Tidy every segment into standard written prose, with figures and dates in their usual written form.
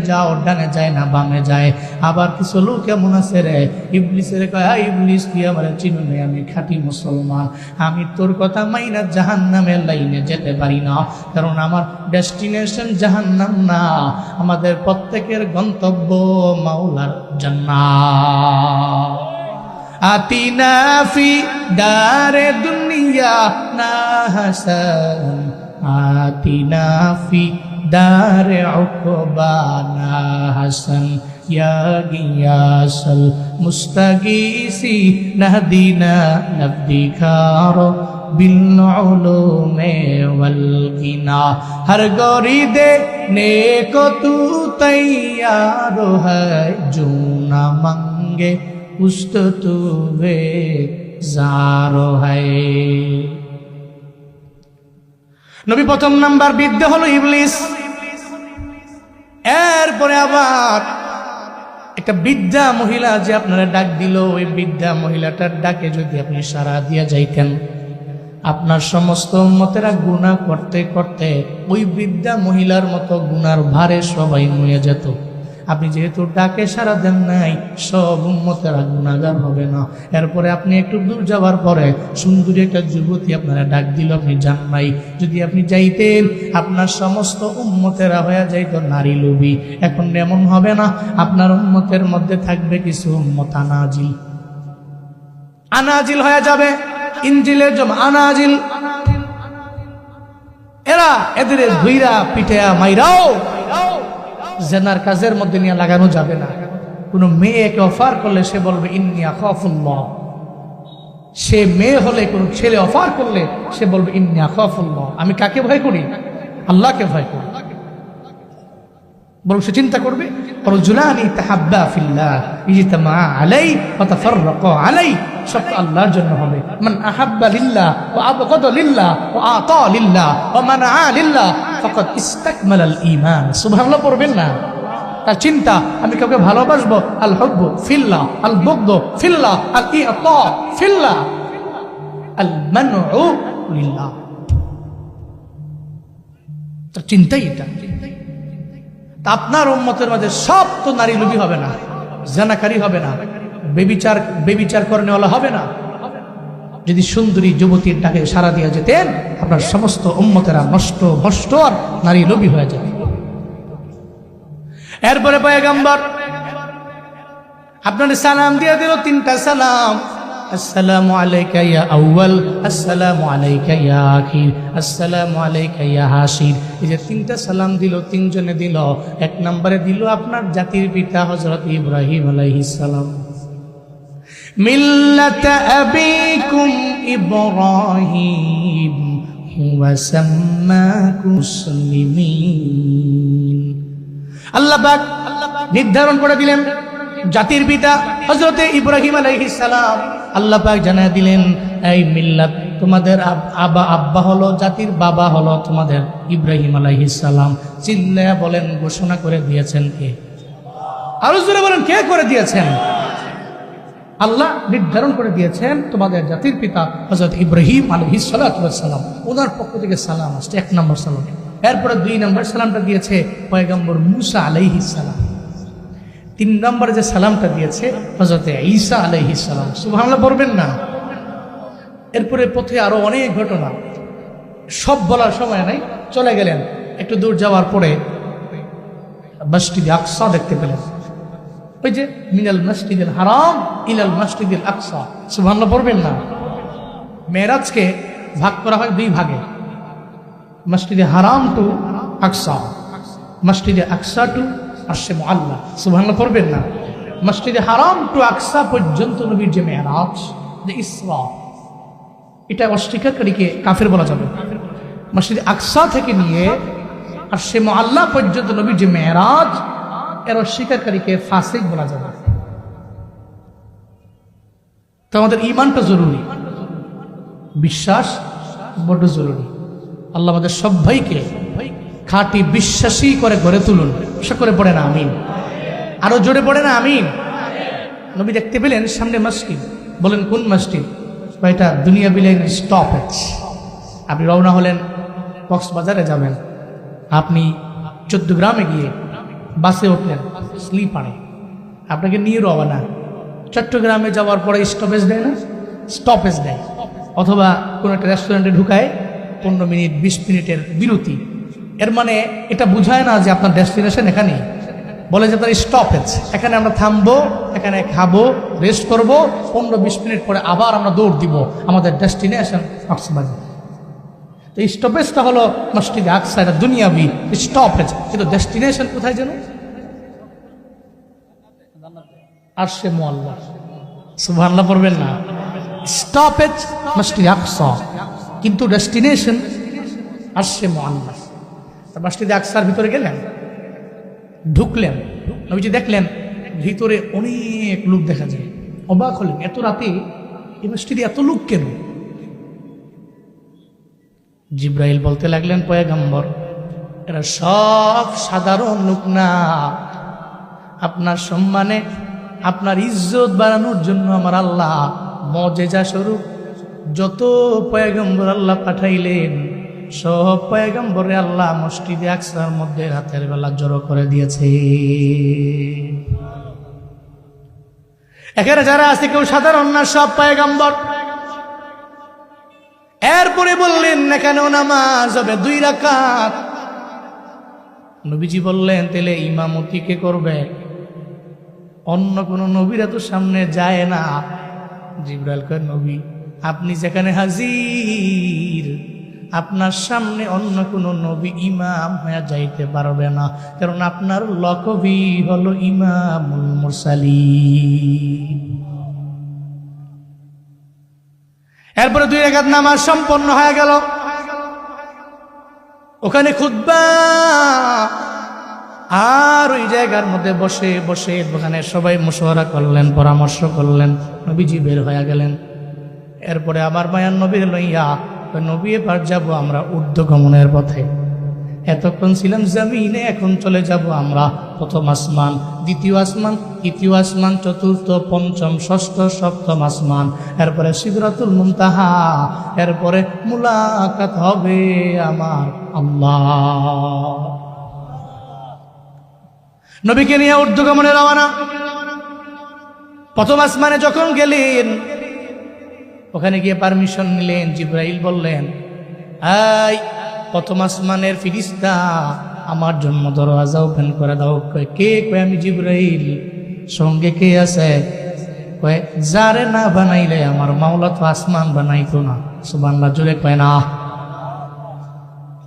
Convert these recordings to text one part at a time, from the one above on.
যাও, ডানে যায় না বামে যায়। আবার কিছু লোক এমন আছে রে, ইবলিসের কয় ইবলিস তুই আমার চিনো না, আমি খাঁটি মুসলমান, আমি তোর কথা মাইনা জাহান্নামের লাইনে যেতে পারি না, কারণ আমার ডেস্টিনেশন জাহান্নাম না, আমাদের প্রত্যেকের গন্তব্য মাওলার জান্নাত। আতিনা ফি দারে দুনিয়া না হাসান, আতিনা ফি দারে উকবা না হাসান, ইয়া গিয়াসাল মুস্তাগীসি নাহদিনা নবদিকার বিল উলুমে ওয়াল গিনা, হর গরি দে নেকো তু তৈয়ার হ্যায়, জো না মাঙ্গে উস্ত তু বে জারো হ্যায়। নবী প্রথম নাম্বার বিদ্যা হলো ইবলিস। এরপরে আবার একটা বৃদ্ধা মহিলা যে আপনারা ডাক দিল, ওই বৃদ্ধা মহিলাটার ডাকে যদি আপনি সাড়া দিয়া যাইতেন, আপনার সমস্ত উম্মতেরা গুনাহ করতে করতে ওই বৃদ্ধা মহিলার মতো গুনার ভারে সবাই নুয়ে যেত। আপনি যেহেতু ডাকে সাড়া দেন নাই, সব উম্মতেরা গুনাহগার হবে না। এরপরে আপনি একটু দূর যাওয়ার পরে সুন্দরী একটা যুবতী আপনারা ডাক দিল, আপনি যান নাই। যদি আপনি যাইতেন, আপনার সমস্ত উম্মতেরা হয়ে যাইত নারী লোভী। এখন এমন হবে না, আপনার উম্মতের মধ্যে থাকবে কিছু উম্মত আনাজিল, আনাজিল হয়ে যাবে। ইনজিলের জম আনাজিল, এরা এদের ধুইরা পিঠেয়া মাইরাও জেনার কাজের মধ্যে নিয়ে লাগানো যাবে না। কোনো মেয়েকে অফার করলে সে বলবে ইন্নী আখাফুল্লাহ, সে মেয়ে হলে কোনো ছেলে অফার করলে সে বলবে ইন্নী আখাফুল্লাহ, আমি কাকে ভয় করি? আল্লাহকে ভয় করি। বরং সে চিন্তা করবে রাজুলানি তাহাব্বা ফিল্লাহ ইজতামা আলাই ওয়া তাফাররাকা আলাই, সব আল্লাহর জন্য হবে। মান আহাব্বা লিল্লাহ ওয়া আবগাদা লিল্লাহ ওয়া আতা লিল্লাহ ওয়া মানআ লিল্লাহ ফাকাদ ইসতাকমালাল ঈমান। সুবহানাল্লাহ পড়বেন না? তার চিন্তা আমি কাউকে ভালোবাসবো, আল হুব্বু ফিল্লাহ, আল বুগদু ফিল্লাহ, আল ইতা ফিল্লাহ, আল মানউ লিল্লাহ। তার চিন্তাই এটা। আপনার উম্মতের মাঝে সব তো নারী লোভী হবে না, জানাকারী হবে না, বেবিচার করনেওয়ালা হবে না। যদি সুন্দরী যুবতীর ডাকে সাড়া দিয়ে যেতেন, আপনার সমস্ত উম্মতেরা নষ্ট ভ্রষ্ট আর নারী লোভী হয়ে যাবে। এরপরে পয়গম্বর আপনার সালাম দিয়ে দিল, তিনটা সালাম। আসসালামু আলাইকা ইয়া আউয়াল, আসসালামু আলাইকা ইয়া আখির, আসসালামু আলাইকা ইয়া হাসির। এই যে তিনটা সালাম দিল, তিনজনে দিল। এক নম্বরে দিল আপনার জাতির পিতা হযরত ইব্রাহিম আলাইহিস সালাম। মিল্লাত আবিকুম ইব্রাহিম ওয়া সাম্মাকুম মুসলিমিন। আল্লাহ পাক নির্ধারণ করে দিলেন জাতির পিতা হযরত ইব্রাহিম আলাইহিস সালাম। আল্লাহ পাক জানায় দিলেন, এই মিল্লাত, তোমাদের আব্বা হলো, জাতির বাবা হলো তোমাদের ইব্রাহিম আলাইহিস সালাম। চিল্লায়া বলেন, ঘোষণা করে দিয়েছেন কে? আরো জোরে বলেন, কে করে দিয়েছেন? আল্লাহ নির্ধারণ করে দিয়েছেন তোমাদের জাতির পিতা হযরত ইব্রাহিম আলাইহিস সালাম, ওনার পক্ষ থেকে সালাম আসছে, এক নম্বর সালাম। এরপরে 2 নম্বর সালামটা দিয়েছে পয়গম্বর মুসা আলাইহিস সালাম। 3 নম্বরে যে সালামটা দিয়েছে হযরত ঈসা আলাইহিস সালাম। সুবহানাল্লাহ পড়বেন না? এরপরে পথে আরো অনেক ঘটনা, সব বলার সময় নাই। চলে গেলেন, একটু দূর যাওয়ার পরে মসজিদে আকসা দেখতে পেলেন। ওই যে মিনাল মসজিদুল হারাম ইলাল মসজিদুল আকসা। সুবহানাল্লাহ পড়বেন না? মেরাজকে ভাগ করা হয় 2 ভাগে, মসজিদে হারাম টু আকসা, মসজিদে আকসা টু আরশে মুআল্লা। সুবহানাল্লাহ পড়বেন না? মসজিদে হারাম টু আকসা পর্যন্ত নবীর যে মেরাজ, যে ইসরা, এটা অস্বীকারীকে কাফের বলা যাবে। মসজিদে আকসা থেকে নিয়ে আরশে মুআল্লা পর্যন্ত নবীর যে মেরাজ, এর অস্বীকারীকে ফাসিক বলা যাবে। তো আমাদের ঈমানটা জরুরি, বিশ্বাস বড় জরুরি। আল্লাহ আমাদের সবাইকে খাঁটি বিশ্বাসী করে গড়ে তুলুন। সকলে পড়ে না আমিন? আরো জোরে পড়ে না আমিন? নবী দেখতে পেলেন সামনে মসজিদ। বলেন কোন মসজিদ? এটা দুনিয়া বিলাইনের স্টপেজ। আপনি রওনা হলেন, কক্সবাজারে যাবেন, আপনি 14 গ্রামে গিয়ে বাসে উঠলেন, স্লিপারে, আপনাকে নিয়ে রওনা। চট্টগ্রামে যাওয়ার পরে স্টপেজ দেয় না, স্টপেজ দেয়, অথবা কোনো একটা রেস্টুরেন্টে ঢুকায় 15 মিনিট 20 মিনিটের বিরতি। এর মানে এটা বোঝায় না যে আপনার ডেস্টিনেশন এখানেই, বলে যে তার স্টপেজ, এখানে আমরা থামবো, এখানে খাবো, রেস্ট করব, 15-20 মিনিট পরে আবার আমরা দৌড় দিব আমাদের ডেস্টিনেশন কক্সবাজার। তো স্টপেজটা হলো মসজিদে আকসা, এটা দুনিয়াবি স্টপেজ, কিন্তু ডেস্টিনেশন কোথায় যেন? আরশে মুআল্লা। সুবহানাল্লাহ পড়বেন না? স্টপেজ মসজিদে আকসা, কিন্তু ডেস্টিনেশন আরশে মুআল্লা। মসজিদে আকসার ভিতরে গেলেন, ঢুকলেন, নবীজি দেখলেন ভিতরে অনেক লোক দেখা যায়। অবাক হলেন, এত রাতে এই মসজিদে এত লোক কেন? জিব্রাইল বলতে লাগলেন, পয়গম্বর, এরা সব সাধারণ লোক না, আপনার সম্মানে, আপনার ইজ্জত বাড়ানোর জন্য আমার আল্লাহ মুজিজা স্বরূপ যত পয়গম্বর আল্লাহ পাঠাইলেন, সব পয়গম্বরে আল্লাহ মসজিদে আকসার মধ্যে রাতের বেলা জড়ো করে দিয়েছে। এখানে যারা আছে কেউ সাধারণ না, সব পয়গম্বর। এরপরে বললেন, এখানেও নামাজ হবে 2 রাকাত। নবীজি বললেন, তাহলে ইমামতি কে করবে? অন্য কোন নবীরা তো সামনে যায় না। জিবরাইল কয়, নবী আপনি যেখানে হাজির, আপনার সামনে অন্য কোন নবী ইমাম হয়ে যাইতে পারবে না, কারণ আপনার লকবি হলো ইমামুল মুরসালিন। এরপরে 2 রাকাত নামাজ সম্পন্ন হয়ে গেল। ওখানে খুতবা, আর ওই জায়গার মধ্যে বসে বসে ওখানে সবাই মশওয়ারা করলেন, পরামর্শ করলেন। নবীজি বের হয়ে গেলেন। এরপরে আবার মায়ার নবীর লইয়া, নবী এবার যাবো আমরা ঊর্ধ্বগমনের পথে। এতক্ষণ ছিলাম জমিনে, এখন চলে যাব আমরা প্রথম আসমান, দ্বিতীয় আসমান, তৃতীয় আসমান, চতুর্থ, পঞ্চম, ষষ্ঠ, সপ্তম আসমান, এরপরে সিদরাতুল মুনতাহা, এরপরে মুলাকাত হবে আমার আল্লাহ। নবীকে নিয়ে ঊর্ধ্বগমনে রওনা। প্রথম আসমানে যখন গেলেন, ওখানে গিয়ে পারমিশন নিলেন। জিব্রাইল বললেন, এই প্রথম আসমানের ফিরিস্তা, আমার জন্য দরওয়াজা ওপেন করে দাও। কয়, কে? কয়, আমি জিব্রাইল। সঙ্গে কে আছে? কয়, যারে না বানাইলে আমার মাওলা তো আসমান বানাইতো না। সুবহানাল্লাহ জোরে কয় না।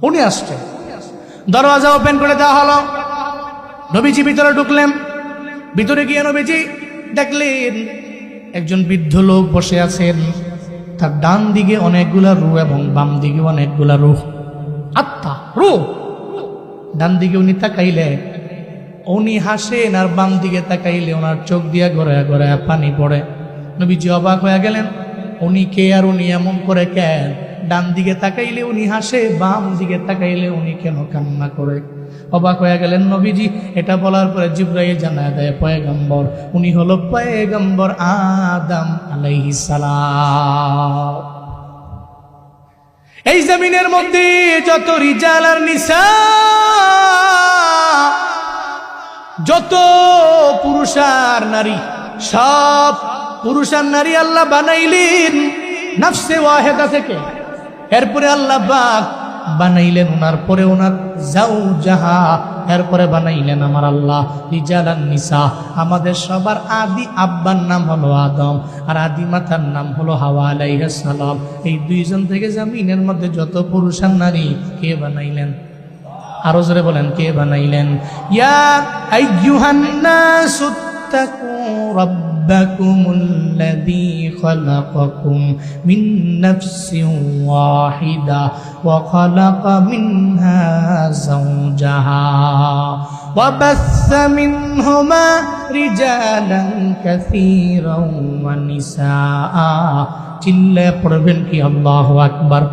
উনি আসছে, দরওয়াজা ওপেন করে দেওয়া হলো। নবীজি ভিতরে ঢুকলেন। ভিতরে গিয়ে নবীজি দেখলেন একজন বৃদ্ধ লোক বসে আছেন। তার ডান দিকে অনেকগুলা রূহ এবং বাম দিকে অনেকগুলা রূহ, আত্মা, রূহ। ডান দিকে উনি তাকাইলে উনি হাসেন, আর বাম দিকে তাকাইলে ওনার চোখ দিয়া গড়ায় গড়ায় পানি পড়ে। নবীজি অবাক হয়ে গেলেন, উনি কে আর উনি এমন করে কেন? ডান দিকে তাকাইলে উনি হাসে, বাম দিকে তাকাইলে উনি কেন কান্না করে? অবাক হয়ে গেলেন নবীজি। এটা বলার পরে জিবরাইল জানায় দেয়, পয়গম্বর, উনি হলো পয়গম্বর আদম আলাইহিস সালাম। এই জমিনের মধ্যে যত রিজাল আর নিসা, যত পুরুষ আর নারী, সব পুরুষ আর নারী আল্লাহ বানাইলেন নফসে ওয়াহিদা থেকে। এরপরে আল্লাহ পাক বানাইলেন ওনার পরে ওনার জাওজাহা, এরপরে বানাইলেন আমার আল্লাহ রিজালান নিসা। আমাদের সবার আদি আব্বার নাম হলো আদম, আর আদি মাতার নাম হলো হাওয়া আলাইহিস সালাম। এই 2 জন থেকে জমিনের মধ্যে যত পুরুষ আর নারী কে বানাইলেন? আরো জোরে বলেন, কে বানাইলেন? ইয়া আইয়ুহান নাসু তাকু রাব্বাকুমুল্লাযী খালাকাকুম মিন নাফসিন ওয়াহিদা ওয়া খালাকা মিনহা যাওজাহা ওয়া বাসসা মিনহুমা রিজালান কাসীরান ওয়া নিসাআ। চিল্লায়ে পড়বেন কি আল্লাহু আকবার।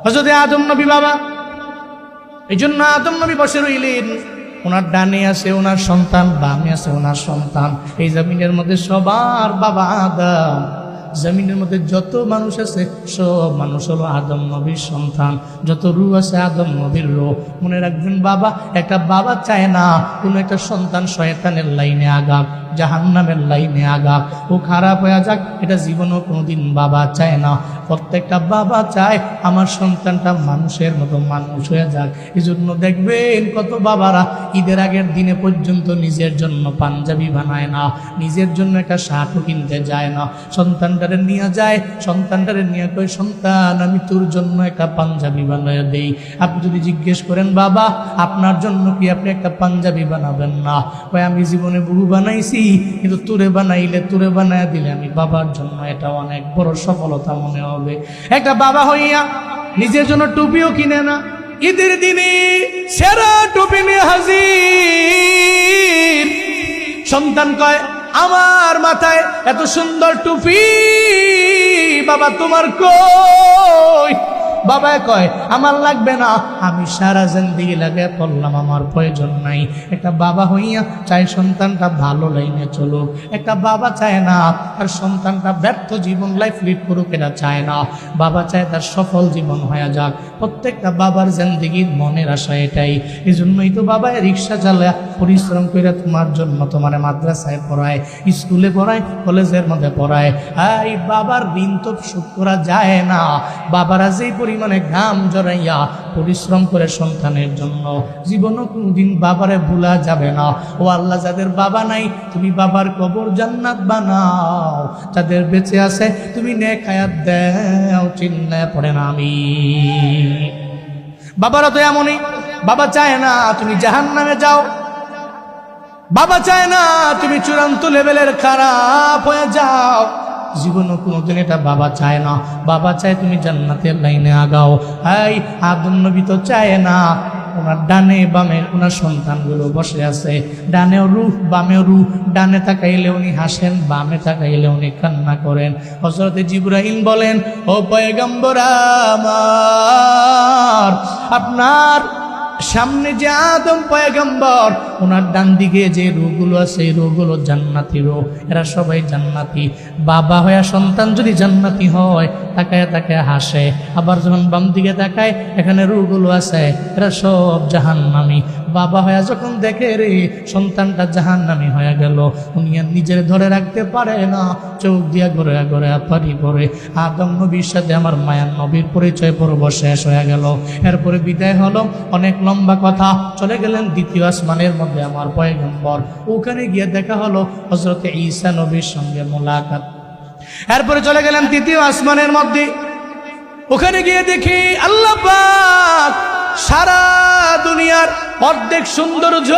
হযরত আদম নবী বাবা, এই জন্য আদম নবী বসে রইলেন। ওনার ডানে আছে ওনার সন্তান, বামে আছে ওনার সন্তান। এই জমিনের মধ্যে সবার বাবা আদম, জমিনের মধ্যে যত মানুষ আছে সব মানুষ হলো আদম নবীর সন্তান, যত রূহ আছে আদম নবীর রূহ। মনে রাখবেন বাবা, একটা বাবা চায় না কোনো একটা সন্তান শয়তানের লাইনে আগাক, জাহান্নামের লাইনে আগাক, ও খারাপ হয়ে যাক, এটা জীবনও কোনোদিন বাবা চায় না। প্রত্যেকটা বাবা চায় আমার সন্তানটা মানুষের মতো মানুষ হয়ে যাক। এই জন্য দেখবেন কত বাবারা ঈদের আগের দিনে পর্যন্ত নিজের জন্য পাঞ্জাবি বানায় না, নিজের জন্য একটা শার্টও কিনতে যায় না, সন্তানটারে নিয়ে যায়, সন্তানটারে নিয়ে কয় সন্তান আমি তোর জন্য একটা পাঞ্জাবি বানিয়ে দেই। আপনি যদি জিজ্ঞেস করেন বাবা আপনার জন্য কি আপনি একটা পাঞ্জাবি বানাবেন না? কয় আমি জীবনে বহু বানাইছি, কিন্তু তোরে বানাইলে, তোরে বানায় দিলে আমি বাবার জন্য এটা অনেক বড় সফলতা মনে হবে। একটা বাবা হইয়া নিজের জন্য টুপিও কিনে না, ঈদের দিনে সেরা টুপি নিয়ে হাজির। সন্তান কয় আমার মাথায় এত সুন্দর টুপি, বাবা তোমার কই? বাবা কয় আমার লাগবে না, আমি সারা জিন্দেগি লাগে পড়লাম, আমার প্রয়োজন নাই। একটা বাবা হইয়া চায় সন্তানটা ভালো লাইনে চলুক, একটা বাবা চায় না তার সন্তানটা ব্যর্থ জীবন লাইফ লিড করুক, এটা চায় না। বাবা চায় তার সফল জীবন হয়ে যাক। প্রত্যেকটা বাবার জিন্দেগির মনের আশা এটাই। এই জন্যই তো বাবা রিক্সা চালায় পরিশ্রম করে তোমার জন্য তোমার মাদ্রাসায় পড়ায়, স্কুলে পড়ায়, কলেজের মধ্যে পড়ায়। এই বাবার ঋণ তো শোধ করা যায় না। বাবারা যেই পরিমাণে ঘাম জড়াইয়া পরিশ্রম করে সন্তানের জন্য, জীবনও কোনদিন বাবারে ভুলা যাবে না। ও আল্লাহ, যাদের বাবা নাই তুমি বাবার কবর জান্নাত বানাও, যাদের বেঁচে আছে তুমি নেক হায়াত দাও, চিল্লায় পড়েন আমিন। বাবারা তো এমনই, বাবা চায় না তুমি জাহান্নামে যাও, বাবা চায় না তুমি চূড়ান্ত লেভেলের খারাপ হয়ে যাও, জীবনও কোনোদিন এটা বাবা চায় না। বাবা চায় তুমি জান্নাতের লাইনে আগাও। এই আদম নবী তো চায় না, ওনার ডানে বামে ওনার সন্তানগুলো বসে আছে, ডানেও রূহ বামেও রূহ, ডানে তাকাইলে উনি হাসেন, বামে তাকাইলে উনি কান্না করেন। হযরত জিবরাইল বলেন ও পয়গম্বর আমার, আপনার সামনে যে আদম পয়গম্বর, ওনার ডান দিকে যে রূহগুলো আছে এই রূহগুলো জান্নাতি রূহ, এরা সবাই জান্নাতি। বাবা হয়ে সন্তান যদি জান্নাতি হয় তাকায় তাকায় হাসে, আবার যখন বাম দিকে তাকায় এখানে রূহগুলো আছে এরা সব জাহান্নামী। বাবা হয়ে যখন দেখে রে সন্তানটা জাহান্নামী হয়ে গেল, উনি আর নিজের ধরে রাখতে পারে না, চোখ দিয়া ঘরে ঘরে পানি পড়ে। আদম নবীর সাথে আমার মায়ার নবীর পরিচয় পর্ব শেষ হয়ে গেল। এরপরে বিদায় হলো, অনেক লম্বা কথা। চলে গেলেন দ্বিতীয় আসমানের মধ্যে আমার পয়গম্বর, ওখানে গিয়ে দেখা হলো হযরত ঈসা নবীর সঙ্গে মোলাকাত। এরপরে চলে গেলেন তৃতীয় আসমানের মধ্যে, ওখানে গিয়ে দেখি আল্লাহ পাক সারা দুনিয়ার অর্ধেক সৌন্দর্য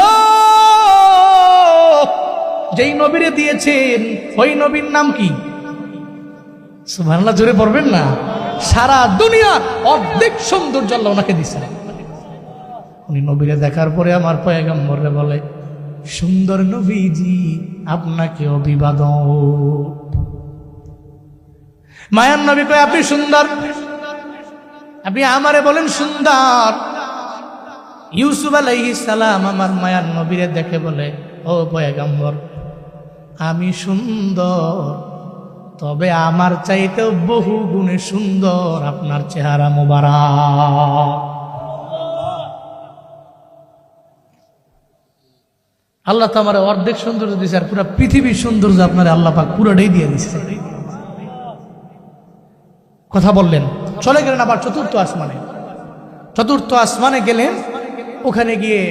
যেই নবীরে দিয়েছেন ওই নবীর নাম কি? সুবহানাল্লাহ, জোরে পড়বেন না। সারা দুনিয়ার অর্ধেক সৌন্দর্য আল্লাহ ওনাকে দিয়েছেন। উনি নবীরে দেখার পরে আমার পয়গম্বরে বলে সুন্দর নবীজি আপনাকে অভিবাদন। মায়ার নবী কয় আপনি সুন্দর, আপনি আমারে বলেন সুন্দর। ইউসুফ আলাইহিস সালাম আমার মায়ার নবীরে দেখে বলে ও পয়গম্বর আমি সুন্দর, তবে আমার চাইতেও বহু গুণে সুন্দর আপনার চেহারা মোবারক। আল্লাহ তো আমার অর্ধেক সৌন্দর্য দিয়েছে, আর পুরো পৃথিবীর সৌন্দর্য আপনার আল্লাহ পাক পুরোটাই দিয়ে দিচ্ছে। কথা বললেন। চলে গেলেন আবার চতুর্থ আসমানে। চতুর্থ আসমানে গেলেন, ওখানে গিয়ে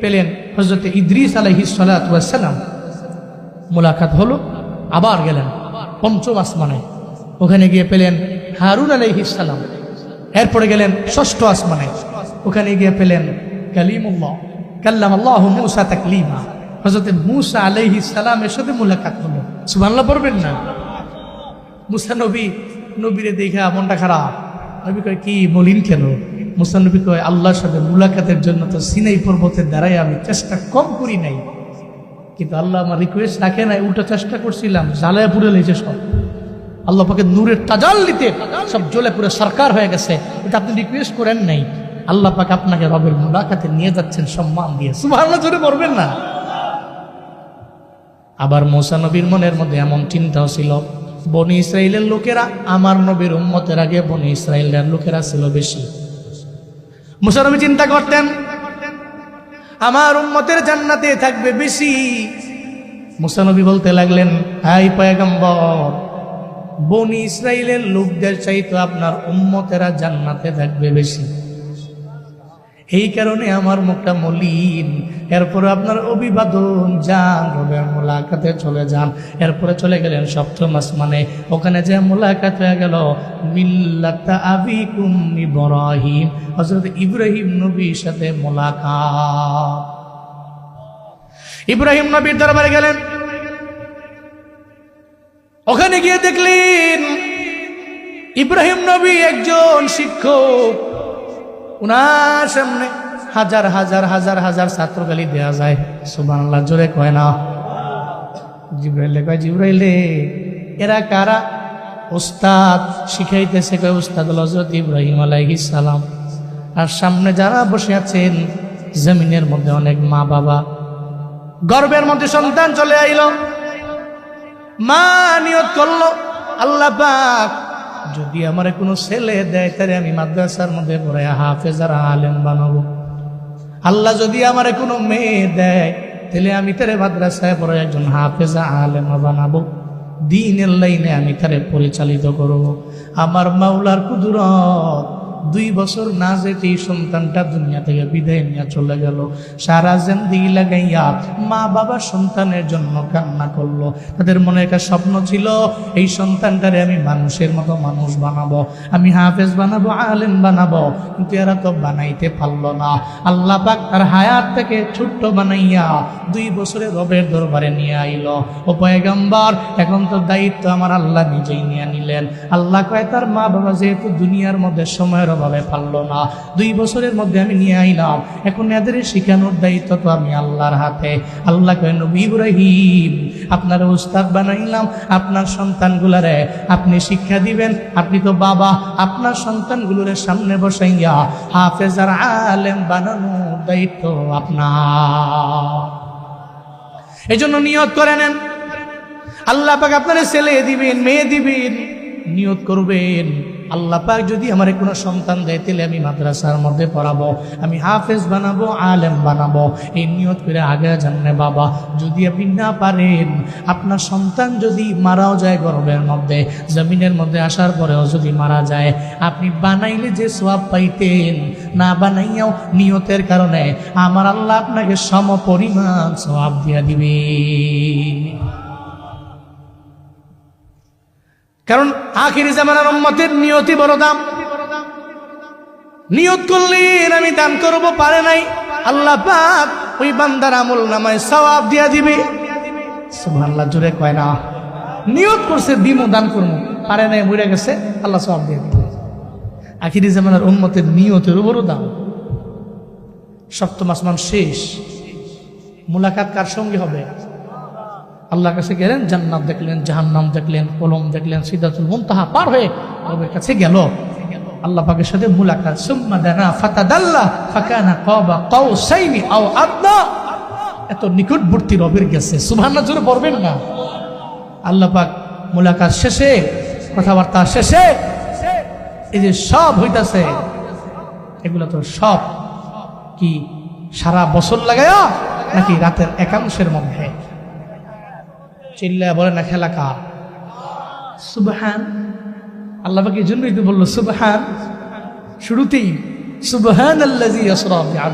পেলেন হযরত ইদ্রিস আলাইহিস সালাতু ওয়াস সালাম, মোলাকাত হলো। আবার গেলেন পঞ্চম আসমানে, ওখানে গিয়ে পেলেন হারুন আলাইহিস সালাম। এরপরে গেলেন ষষ্ঠ আসমানে, ওখানে গিয়ে পেলেন কালিমুল্লাহ, কাল্লামাল্লাহু মূসা তাকলিমা, হযরত মূসা আলাইহিস সালামের সাথে মোলাকাত হলো। সুবহানাল্লাহ পড়বেন না। মূসা নবীরে দেখা মনটা খারাপ। নবী কয় কি মলিন কেন? মূসা নবী কয় আল্লাহর সাথে মুলাকাতের জন্য তো সিনাই পর্বতের দ্বারাই আমি চেষ্টা কম করি নাই, কিন্তু আল্লাহ আমার রিকোয়েস্ট রাখে নাই, উল্টা চেষ্টা করছিলাম, জ্বালায় পুড়ে লেগেছে সব। আল্লাহ পাকে নূরের তাজাল্লিতে সব জ্বলে পুরো সরকার হয়ে গেছে। এটা আপনি রিকোয়েস্ট করেন নাই, আল্লাহ পাক আপনাকে রবের মুলাকাতে নিয়ে যাচ্ছেন সম্মান দিয়ে। সুবহানাল্লাহ, জোরে পড়বেন না। আবার মূসা নবীর মনের মধ্যে এমন চিন্তাও ছিল, বনি ইসরাইলের লোকেরা আমার নবীর উম্মতের আগে বনি ইসরাইলের লোকেরা ছিল বেশি। মুসা নবী চিন্তা করতেন আমার উম্মতের জান্নাতে থাকবে বেশি। মুসা নবী বলতে লাগলেন, হাই পয়গম্বর, বনি ইসরাইলের লোকদের চাইতে আপনার উম্মতেরা জান্নাতে থাকবে বেশি, এই কারণে আমার মুখটা মলিন। এরপরে আপনার অভিবাদন, যান রবের মোলাকাতে চলে যান। এরপরে চলে গেলেন সপ্তম আসমানে, ওখানে যে মোলাকাত হয়ে গেল মিল্লাতা আবিকুম ইব্রাহিম, হযরত ইব্রাহিম নবীর সাথে মোলাকাত। ইব্রাহিম নবীর দরবারে গেলেন, ওখানে গিয়ে দেখলেন ইব্রাহিম নবী একজন শিক্ষক, উনার সামনে হাজার হাজার হাজার হাজার ছাত্রগালি দেয়া যায়। সুবহানাল্লাহ, জোরে কয় না। জিবরাইল কয়, জিবরাইলে এরা কারা? উস্তাদ শিখাইতেছে, কয় উস্তাদ হলো হযরত ইব্রাহিম আলাইহিস সালাম। আর সামনে যারা বসে আছেন, জমিনের মধ্যে অনেক মা বাবা, গর্ভের মধ্যে সন্তান চলে আইল, মা নিয়ত করলো, আল্লাহ পাক যদি আমার কোনো ছেলে দেয় তাহলে আমি মাদ্রাসার মধ্যে পড়ে হাফেজ আর আলেম বানাবো। আল্লাহ যদি আমার কোনো মেয়ে দেয় তাহলে আমি তারে মাদ্রাসায় পড়ে একজন হাফেজ আলেম বানাবো, দ্বীনের লাইনে আমি তারে পরিচালিত করব। আমার মাওলার কুদরত, 2 বছর না যেতেই সন্তানটা দুনিয়া থেকে বিদায় নিয়ে চলে গেল। সারা জিন্দেগি লাগাইয়া মা বাবা সন্তানের জন্য কান্না করলো। তাদের মনে একটা স্বপ্ন ছিল, এই সন্তানটারে আমি মানুষের মতো মানুষ বানাবো, আমি হাফেজ বানাবো, আলেম বানাবো, কিন্তু এরা তো বানাইতে পারলো না। আল্লাহ পাক তার হায়াত থেকে ছোট্ট বানাইয়া 2 বছরে রবের দরবারে নিয়ে আইল। ও পয়গম্বর, এখন তো দায়িত্ব আমার আল্লাহ নিজেই নিয়ে নিলেন। আল্লাহ কয়, তার মা বাবা যেহেতু দুনিয়ার মধ্যে সময়ের ভাবে পারলো না, 2 বছরের মধ্যে আমি নিয়ে আইলাম, এখন এদের শিখানোর দায়িত্ব তো আমি আল্লাহর হাতে। আল্লাহ কয়, নবী ইব্রাহিম, আপনার উস্তাদ বানাইলাম, আপনার সন্তানগুলারে আপনি শিক্ষা দিবেন। আপনি তো বাবা, আপনার সন্তানগুলোরে সামনে বসাইয়া হাফেজ আর আলেম বানানোর দায়িত্ব আপনার। এই জন্য নিয়ত করে নেন, আল্লাহ পাক আপনার ছেলে দিবেন, মেয়ে দিবেন, নিয়ত করবেন আল্লাহ পাক যদি আমার কোনো সন্তান দেয় তাহলে আমি মাদ্রাসার মধ্যে পড়াবো, আমি হাফেজ বানাবো, আলেম বানাবো। এই নিয়ত করে আগে জানলে বাবা, যদি আপনি না পারেন, আপনার সন্তান যদি মারাও যায় গর্ভের মধ্যে, জমিনের মধ্যে আসার পরেও যদি মারা যায়, আপনি বানাইলে যে সওয়াব পাইতেন, না বানাইয়াও নিয়তের কারণে আমার আল্লাহ আপনাকে সম পরিমাণ সওয়াব দিয়া দিবে। কারণ আখিরি জামানার উম্মতের নিয়তি বড় দাম। নিয়ত করলেন আমি দান করব, পারে নাই, আল্লাহ পাক ওই বান্দার আমল নামায় সওয়াব দিয়া দিবে। সুবহানাল্লাহ, জোরে কয় না। নিয়ত করছে দিমু, দান করবো, পারে নাই, মরে গেছে, আল্লাহ সওয়াব দিয়ে দিবে। আখিরি জামানার উম্মতের নিয়তের বড় দাম। সপ্তম আসমান শেষ, মুলাকাত কার সঙ্গে হবে? আল্লাহর কাছে গেলেন, জান্নাত দেখলেন, জাহান্নাম দেখলেন, কলম দেখলেন, সিদরাতুল মুনতাহা পার হয়ে রবের কাছে গেল। আল্লাহ পাকের সাথে মুলাকাত। সুম্মা দানা ফাতাদাল্লা ফাকানা কাবা কাউসাইনি আও আদনা, এত নিকটবর্তী রবের গেছে। সুবহানাল্লাহ, জোরে পড়বেন না। আল্লাহ পাক মুলাকাত শেষে, কথাবার্তা শেষে, এই যে সব হইতাছে, এগুলো তো সব কি সারা বছর লাগায়া নাকি রাতের একাংশের মধ্যে? চিল্লায়া বলে না, খেলা কার? সুবহান আল্লাহ পাক এই জন্যই তো বললো সুবহান, শুরুতেই সুবহানাল্লাযী আসরা বিআবদিহি।